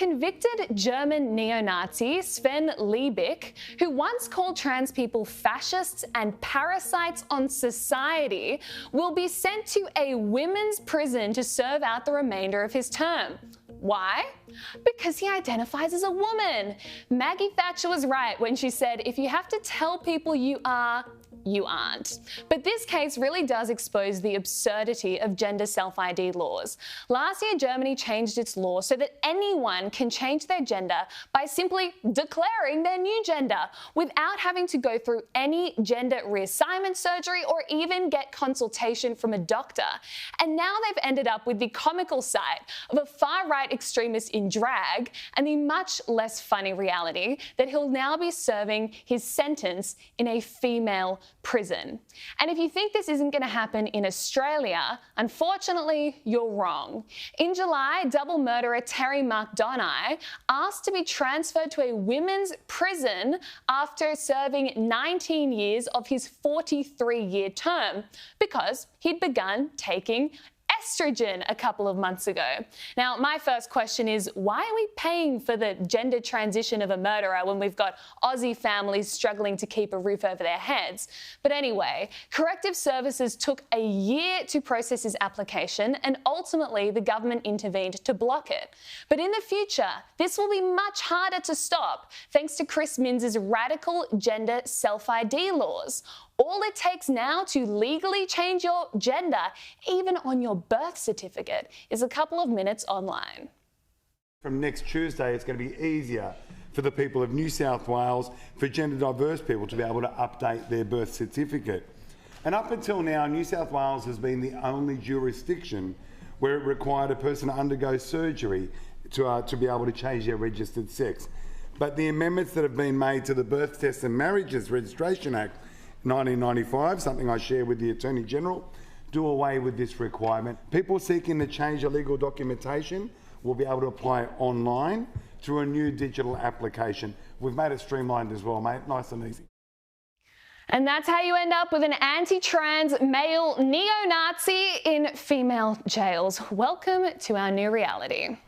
convicted German neo-Nazi Sven Liebig, who once called trans people fascists and parasites on society, will be sent to a women's prison to serve out the remainder of his term. Why? Because he identifies as a woman. Maggie Thatcher was right when she said, if you have to tell people you are, you aren't. But this case really does expose the absurdity of gender self-ID laws. Last year, Germany changed its law so that anyone can change their gender by simply declaring their new gender without having to go through any gender reassignment surgery or even get consultation from a doctor. And now they've ended up with the comical sight of a far-right extremist in drag and the much less funny reality that he'll now be serving his sentence in a female prison. And if you think this isn't going to happen in Australia, unfortunately, you're wrong. In July, double murderer Terry McDonough asked to be transferred to a women's prison after serving 19 years of his 43-year term because he'd begun taking estrogen a couple of months ago. Now, my first question is, why are we paying for the gender transition of a murderer when we've got Aussie families struggling to keep a roof over their heads? But anyway, Corrective Services took a year to process his application and ultimately the government intervened to block it. But in the future, this will be much harder to stop thanks to Chris Minns's radical gender self-ID laws. All it takes now to legally change your gender, even on your birth certificate, is a couple of minutes online. From next Tuesday, it's going to be easier for the people of New South Wales, for gender diverse people, to be able to update their birth certificate. And up until now, New South Wales has been the only jurisdiction where it required a person to undergo surgery to be able to change their registered sex. But the amendments that have been made to the Birth Test and Marriages Registration Act 1995, something I share with the Attorney General, do away with this requirement. People seeking to change their legal documentation will be able to apply online through a new digital application. We've made it streamlined as well, mate, nice and easy. And that's how you end up with an anti-trans male neo-Nazi in female jails. Welcome to our new reality.